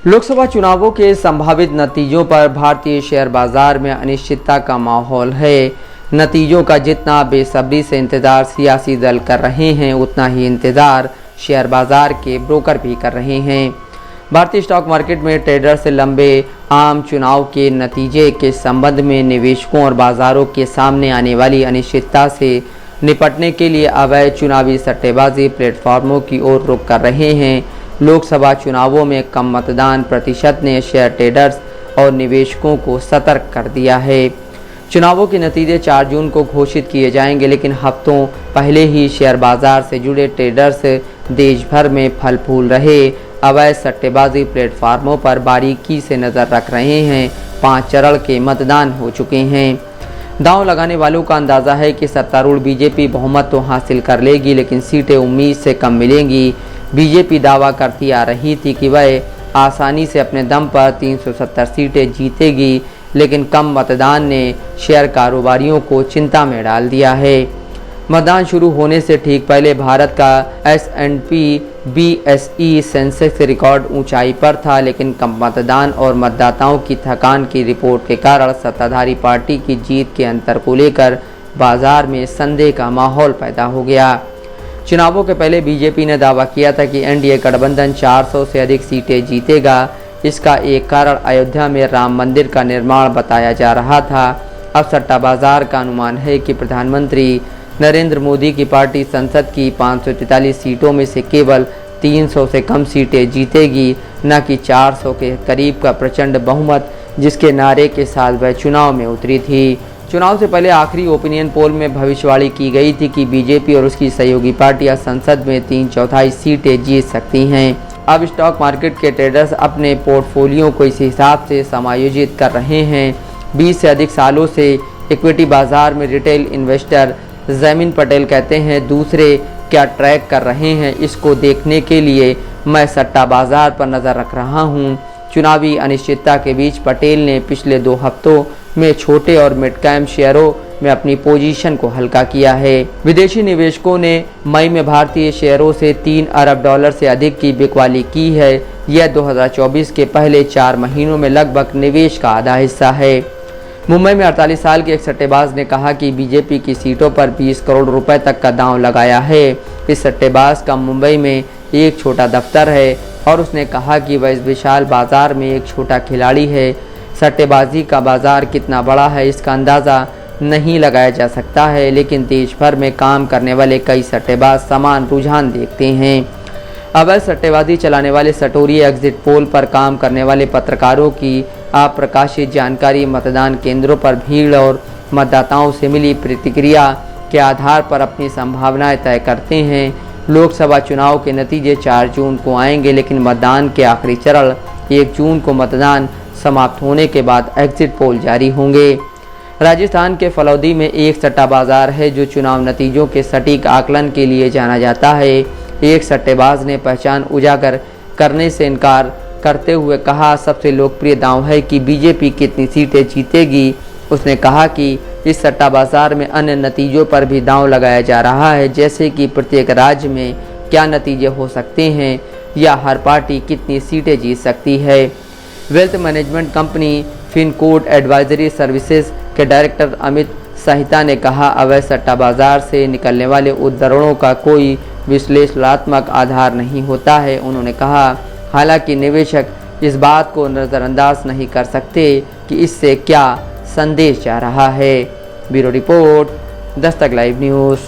लोकसभा चुनावों के संभावित नतीजों पर भारतीय शेयर बाजार में अनिश्चितता का माहौल है। नतीजों का जितना बेसब्री से इंतजार सियासी दल कर रहे हैं, उतना ही इंतजार शेयर बाजार के ब्रोकर भी कर रहे हैं। भारतीय स्टॉक मार्केट में ट्रेडर से लंबे आम चुनाव के नतीजे के संबंध में निवेशकों और बाजारों के सामने आने वाली अनिश्चितता से निपटने के लिए अवैध चुनावी सट्टेबाजी प्लेटफॉर्मों की ओर रुख कर रहे हैं। लोकसभा चुनावों में कम मतदान प्रतिशत ने शेयर ट्रेडर्स और निवेशकों को सतर्क कर दिया है। चुनावों के नतीजे 4 जून को घोषित किए जाएंगे, लेकिन हफ्तों पहले ही शेयर बाजार से जुड़े ट्रेडर्स देश भर में फल फूल रहे अवैध सट्टेबाजी प्लेटफॉर्मों पर बारीकी से नज़र रख रहे हैं। 5 चरण के मतदान हो चुके हैं। दांव लगाने वालों का अंदाज़ा है कि सत्तारूढ़ बीजेपी बहुमत तो हासिल कर लेगी, लेकिन सीटें उम्मीद से कम मिलेंगी। बीजेपी दावा करती आ रही थी कि वह आसानी से अपने दम पर 370 सीटें जीतेगी, लेकिन कम मतदान ने शेयर कारोबारियों को चिंता में डाल दिया है। मतदान शुरू होने से ठीक पहले भारत का S&P BSE सेंसेक्स रिकॉर्ड ऊंचाई पर था, लेकिन कम मतदान और मतदाताओं की थकान की रिपोर्ट के कारण सत्ताधारी पार्टी की जीत के अंतर को लेकर बाजार में संदेह का माहौल पैदा हो गया। चुनावों के पहले बीजेपी ने दावा किया था कि एनडीए गठबंधन 400 से अधिक सीटें जीतेगा। इसका एक कारण अयोध्या में राम मंदिर का निर्माण बताया जा रहा था। अब सट्टा बाजार का अनुमान है कि प्रधानमंत्री नरेंद्र मोदी की पार्टी संसद की 543 सीटों में से केवल 300 से कम सीटें जीतेगी, न कि 400 के करीब का प्रचंड बहुमत जिसके नारे के साथ वह चुनाव में उतरी थी। चुनाव से पहले आखिरी ओपिनियन पोल में भविष्यवाणी की गई थी कि बीजेपी और उसकी सहयोगी पार्टियां संसद में 3/4 सीटें जीत सकती हैं। अब स्टॉक मार्केट के ट्रेडर्स अपने पोर्टफोलियो को इस हिसाब से समायोजित कर रहे हैं। 20 से अधिक सालों से इक्विटी बाजार में रिटेल इन्वेस्टर जमीन पटेल कहते हैं, दूसरे क्या ट्रैक कर रहे हैं इसको देखने के लिए मैं सट्टा बाजार पर नज़र रख रहा हूं। चुनावी अनिश्चितता के बीच पटेल ने पिछले 2 हफ्तों में छोटे और मिड कैप शेयरों में अपनी पोजीशन को हल्का किया है। विदेशी निवेशकों ने मई में भारतीय शेयरों से $3 अरब से अधिक की बिकवाली की है। यह 2024 के पहले 4 महीनों में लगभग निवेश का आधा हिस्सा है। मुंबई में 48 साल के एक सट्टेबाज ने कहा कि बीजेपी की सीटों पर 20 करोड़ रुपए तक का दांव लगाया है। इस सट्टेबाज का मुंबई में एक छोटा दफ्तर है और उसने कहा कि वह इस विशाल बाजार में एक छोटा खिलाड़ी है। सट्टेबाजी का बाजार कितना बड़ा है इसका अंदाज़ा नहीं लगाया जा सकता है, लेकिन देश भर में काम करने वाले कई सट्टेबाज समान रुझान देखते हैं। अवैध सट्टेबाजी चलाने वाले सटोरी एग्जिट पोल पर काम करने वाले पत्रकारों की अप्रकाशित जानकारी मतदान केंद्रों पर भीड़ और मतदाताओं से मिली प्रतिक्रिया के आधार पर अपनी संभावनाएं तय करते हैं। लोकसभा चुनाव के नतीजे 4 जून को आएंगे, लेकिन मतदान के आखिरी चरण 1 जून को मतदान समाप्त होने के बाद एग्जिट पोल जारी होंगे। राजस्थान के फलौदी में एक सट्टा बाजार है जो चुनाव नतीजों के सटीक आकलन के लिए जाना जाता है। एक सट्टेबाज ने पहचान उजागर करने से इनकार करते हुए कहा, सबसे लोकप्रिय दांव है कि बीजेपी कितनी सीटें जीतेगी। उसने कहा कि इस सट्टा बाजार में अन्य नतीजों पर भी दांव लगाया जा रहा है, जैसे कि प्रत्येक राज्य में क्या नतीजे हो सकते हैं या हर पार्टी कितनी सीटें जीत सकती है। Wealth management company Fincode advisory services के डायरेक्टर अमित साहिता ने कहा, अवैध सट्टा बाजार से निकलने वाले उद्धरणों का कोई विश्लेषणात्मक आधार नहीं होता है। उन्होंने कहा, हालांकि निवेशक इस बात को नज़रअंदाज नहीं कर सकते कि इससे क्या संदेश जा रहा है। Bureau report, Dastak live news.